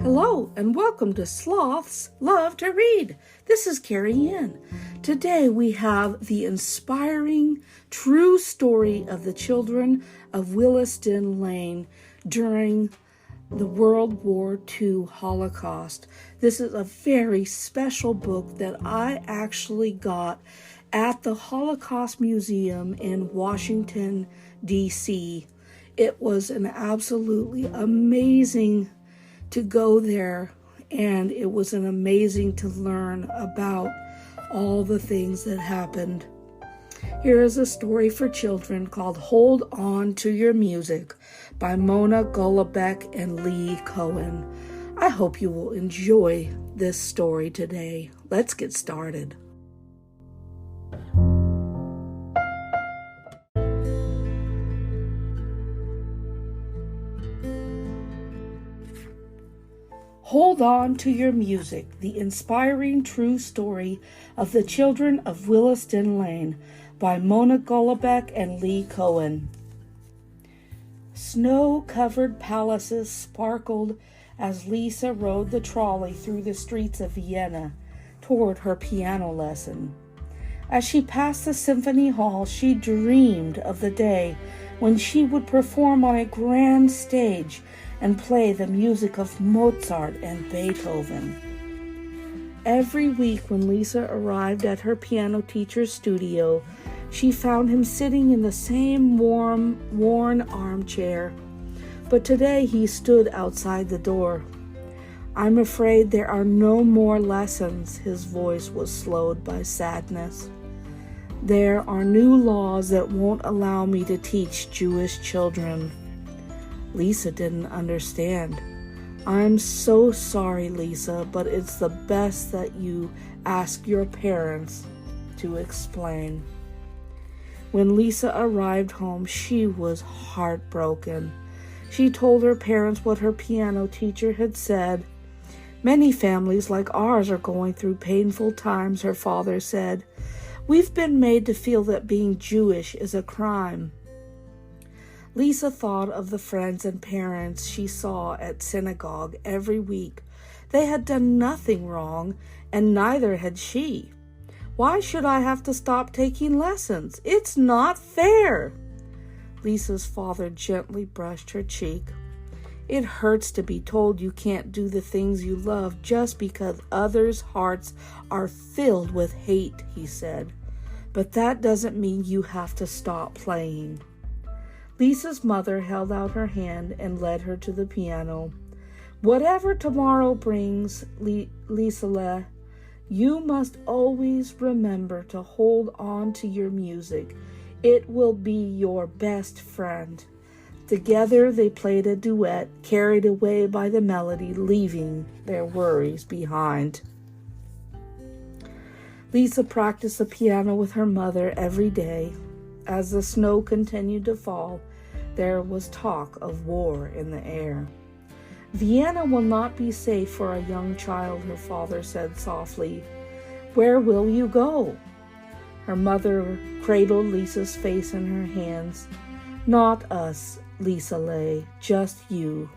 Hello and welcome to Sloth's Love to Read. This is Carrie Ann. Today we have the inspiring true story of the children of Willesden Lane during the World War II Holocaust. This is a very special book that I actually got at the Holocaust Museum in Washington, D.C. It was an absolutely amazing to go there, and it was an amazing to learn about all the things that happened. Here is a story for children called Hold On to Your Music by Mona Golabek and Lee Cohen. I hope you will enjoy this story today. Let's get started. Hold On to Your Music, the inspiring true story of the Children of Willesden Lane by Mona Golabek and Lee Cohen. Snow-covered palaces sparkled as Lisa rode the trolley through the streets of Vienna toward her piano lesson. As she passed the symphony hall, she dreamed of the day when she would perform on a grand stage and play the music of Mozart and Beethoven. Every week when Lisa arrived at her piano teacher's studio, she found him sitting in the same warm, worn armchair. But today he stood outside the door. "I'm afraid there are no more lessons," his voice was slowed by sadness. "There are new laws that won't allow me to teach Jewish children." Lisa didn't understand. "I'm so sorry, Lisa, but it's the best that you ask your parents to explain." When Lisa arrived home, she was heartbroken. She told her parents what her piano teacher had said. "Many families like ours are going through painful times," her father said. "We've been made to feel that being Jewish is a crime." Lisa thought of the friends and parents she saw at synagogue every week. They had done nothing wrong, and neither had she. "Why should I have to stop taking lessons? It's not fair." Lisa's father gently brushed her cheek. "It hurts to be told you can't do the things you love just because others' hearts are filled with hate," he said. "But that doesn't mean you have to stop playing." Lisa's mother held out her hand and led her to the piano. "Whatever tomorrow brings, Lisa, you must always remember to hold on to your music. It will be your best friend." Together they played a duet, carried away by the melody, leaving their worries behind. Lisa practiced the piano with her mother every day. As the snow continued to fall, there was talk of war in the air. "Vienna will not be safe for a young child," her father said softly. "Where will you go?" Her mother cradled Lisa's face in her hands. "Not us, Lisa, just you."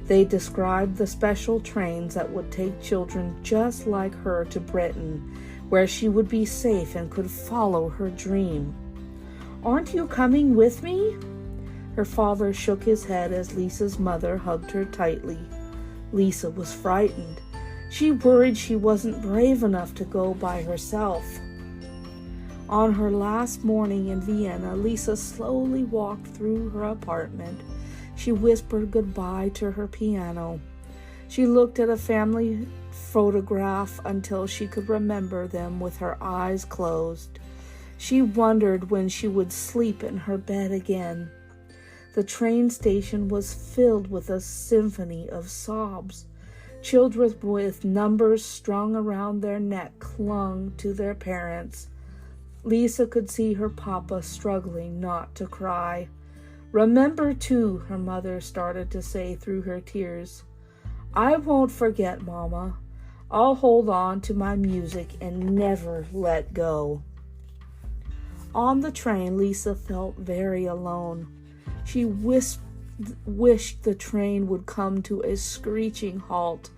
They described the special trains that would take children just like her to Britain, where she would be safe and could follow her dream. "Aren't you coming with me?" Her father shook his head as Lisa's mother hugged her tightly. Lisa was frightened. She worried she wasn't brave enough to go by herself. On her last morning in Vienna, Lisa slowly walked through her apartment. She whispered goodbye to her piano. She looked at a family photograph until she could remember them with her eyes closed. She wondered when she would sleep in her bed again. The train station was filled with a symphony of sobs. Children with numbers strung around their neck clung to their parents. Lisa could see her papa struggling not to cry. "Remember, too," her mother started to say through her tears. "I won't forget, Mama. I'll hold on to my music and never let go." On the train, Lisa felt very alone. She wished the train would come to a screeching halt,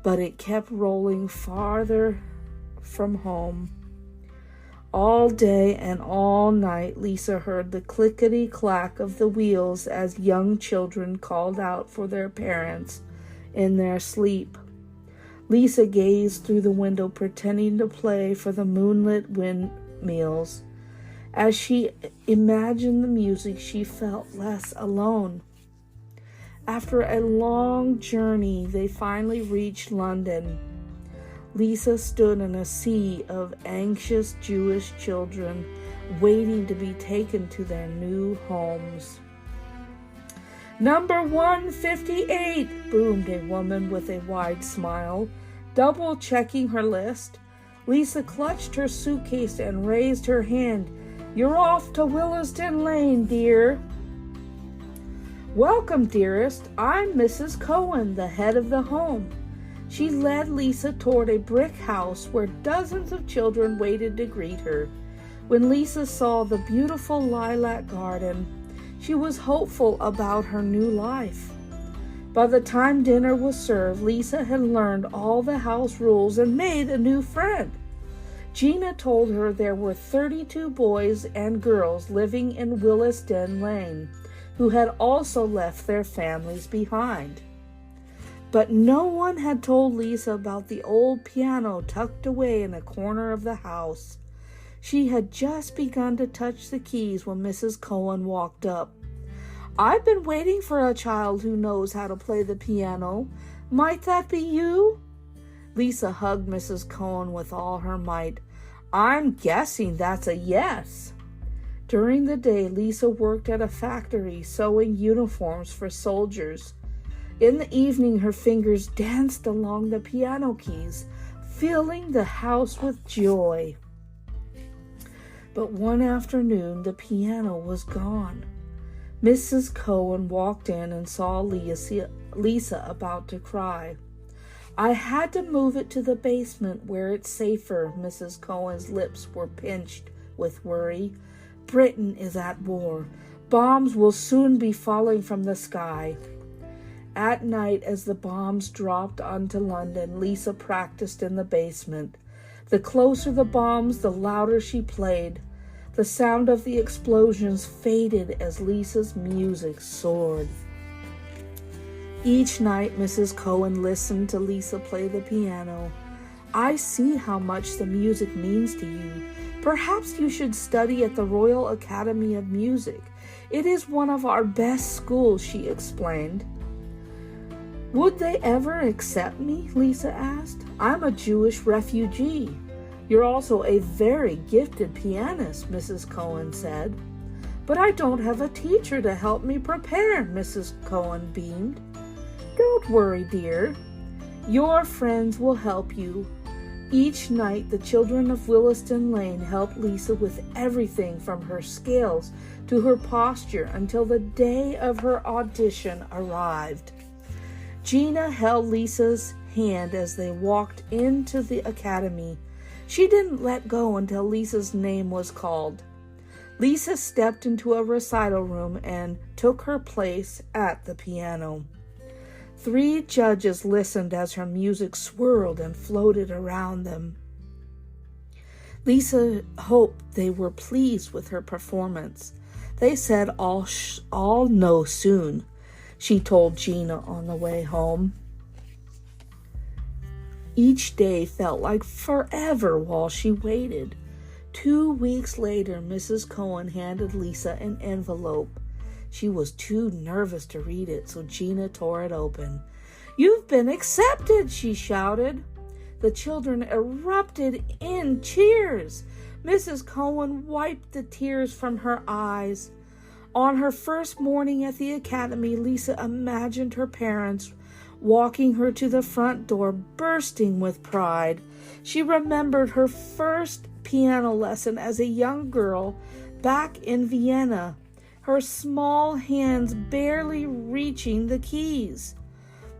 but it kept rolling farther from home. All day and all night, Lisa heard the clickety-clack of the wheels as young children called out for their parents in their sleep. Lisa gazed through the window, pretending to play for the moonlit windmills. As she imagined the music, she felt less alone. After a long journey, they finally reached London. Lisa stood in a sea of anxious Jewish children waiting to be taken to their new homes. "Number 158, boomed a woman with a wide smile, double-checking her list. Lisa clutched her suitcase and raised her hand. "You're off to Willesden Lane, dear." "Welcome, dearest. I'm Mrs. Cohen, the head of the home." She led Lisa toward a brick house where dozens of children waited to greet her. When Lisa saw the beautiful lilac garden, she was hopeful about her new life. By the time dinner was served, Lisa had learned all the house rules and made a new friend. Gina told her there were 32 boys and girls living in Willesden Lane who had also left their families behind. But no one had told Lisa about the old piano tucked away in a corner of the house. She had just begun to touch the keys when Mrs. Cohen walked up. "I've been waiting for a child who knows how to play the piano. Might that be you?" Lisa hugged Mrs. Cohen with all her might. "I'm guessing that's a yes." During the day, Lisa worked at a factory sewing uniforms for soldiers. In the evening, her fingers danced along the piano keys, filling the house with joy. But one afternoon, the piano was gone. Mrs. Cohen walked in and saw Lisa about to cry. "I had to move it to the basement where it's safer." Mrs. Cohen's lips were pinched with worry. "Britain is at war. Bombs will soon be falling from the sky." At night, as the bombs dropped onto London, Lisa practiced in the basement. The closer the bombs, the louder she played. The sound of the explosions faded as Lisa's music soared. Each night, Mrs. Cohen listened to Lisa play the piano. "I see how much the music means to you. Perhaps you should study at the Royal Academy of Music. It is one of our best schools," she explained. "Would they ever accept me?" Lisa asked. "I'm a Jewish refugee." "You're also a very gifted pianist," Mrs. Cohen said. "But I don't have a teacher to help me prepare," Mrs. Cohen beamed. "Don't worry, dear. Your friends will help you." Each night, the children of Willesden Lane helped Lisa with everything from her scales to her posture until the day of her audition arrived. Gina held Lisa's hand as they walked into the academy. She didn't let go until Lisa's name was called. Lisa stepped into a recital room and took her place at the piano. 3 judges listened as her music swirled and floated around them. Lisa hoped they were pleased with her performance. They said, I'll know soon," she told Gina on the way home. Each day felt like forever while she waited. 2 weeks later, Mrs. Cohen handed Lisa an envelope. She was too nervous to read it, so Gina tore it open. "You've been accepted," she shouted. The children erupted in cheers. Mrs. Cohen wiped the tears from her eyes. On her first morning at the academy, Lisa imagined her parents walking her to the front door, bursting with pride. She remembered her first piano lesson as a young girl back in Vienna, her small hands barely reaching the keys.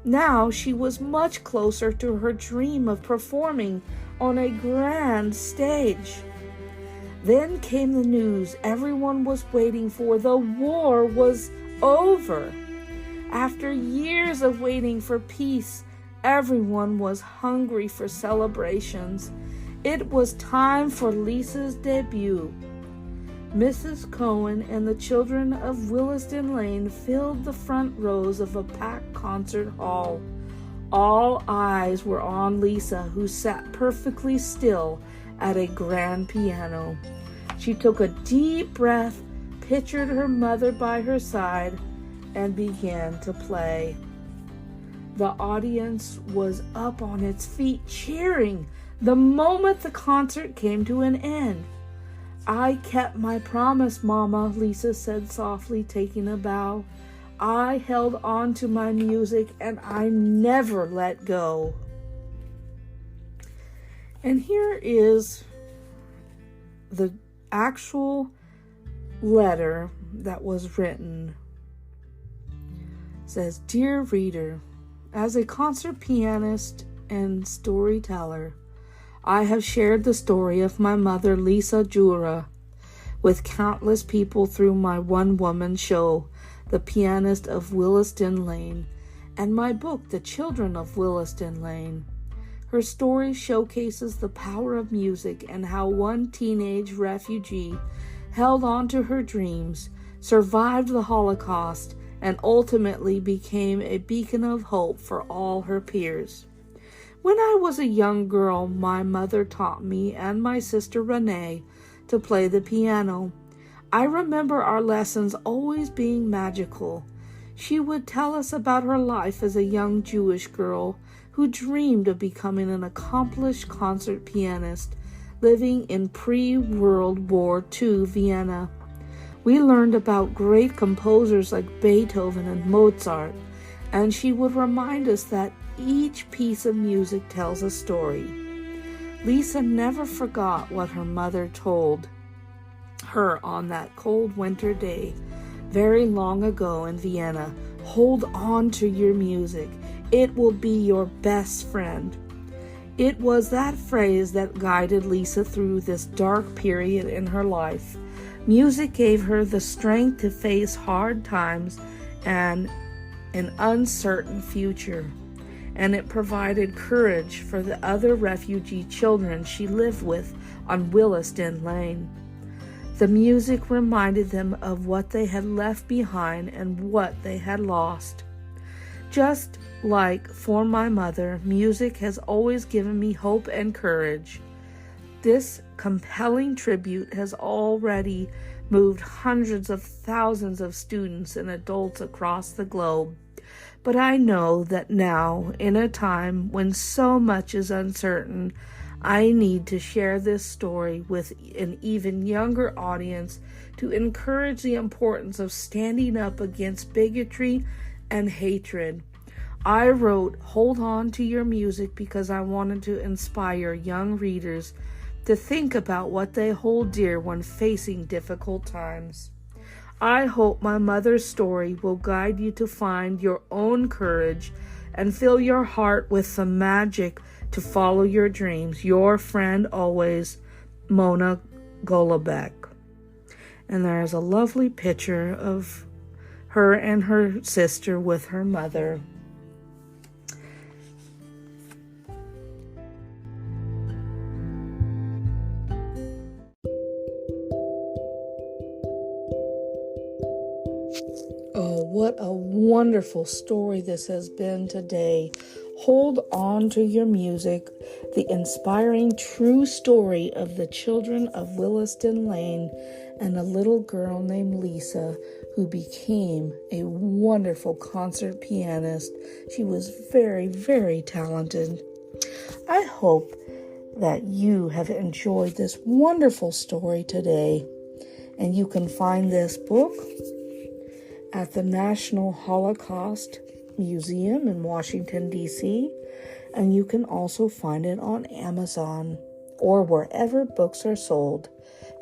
Now she was much closer to her dream of performing on a grand stage. Then came the news everyone was waiting for. The war was over. After years of waiting for peace, everyone was hungry for celebrations. It was time for Lisa's debut. Mrs. Cohen and the Children of Willesden Lane filled the front rows of a packed concert hall. All eyes were on Lisa, who sat perfectly still at a grand piano. She took a deep breath, pictured her mother by her side, and began to play. The audience was up on its feet, cheering the moment the concert came to an end. "I kept my promise, Mama," Lisa said softly, taking a bow. "I held on to my music and I never let go." And here is the actual letter that was written. It says, "Dear reader, as a concert pianist and storyteller, I have shared the story of my mother, Lisa Jura, with countless people through my one-woman show, The Pianist of Willesden Lane, and my book, The Children of Willesden Lane. Her story showcases the power of music and how one teenage refugee held on to her dreams, survived the Holocaust, and ultimately became a beacon of hope for all her peers. When I was a young girl, my mother taught me and my sister Renee to play the piano. I remember our lessons always being magical. She would tell us about her life as a young Jewish girl who dreamed of becoming an accomplished concert pianist living in pre-World War II Vienna. We learned about great composers like Beethoven and Mozart, and she would remind us that each piece of music tells a story. Lisa never forgot what her mother told her on that cold winter day very long ago in Vienna. "Hold on to your music. It will be your best friend." It was that phrase that guided Lisa through this dark period in her life. Music gave her the strength to face hard times and an uncertain future, and it provided courage for the other refugee children she lived with on Willesden Lane. The music reminded them of what they had left behind and what they had lost. Just like for my mother, music has always given me hope and courage. This compelling tribute has already moved hundreds of thousands of students and adults across the globe. But I know that now, in a time when so much is uncertain, I need to share this story with an even younger audience to encourage the importance of standing up against bigotry and hatred. I wrote "Hold On to Your Music" because I wanted to inspire young readers to think about what they hold dear when facing difficult times. I hope my mother's story will guide you to find your own courage and fill your heart with the magic to follow your dreams. Your friend always, Mona Golabek. And there's a lovely picture of her and her sister with her mother. Oh, what a wonderful story this has been today. Hold on to your music, the inspiring true story of the children of Willesden Lane and a little girl named Lisa who became a wonderful concert pianist. She was very, very talented. I hope that you have enjoyed this wonderful story today, and you can find this book at the National Holocaust Museum in Washington, D.C., and you can also find it on Amazon or wherever books are sold.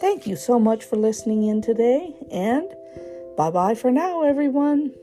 Thank you so much for listening in today, and bye-bye for now, everyone.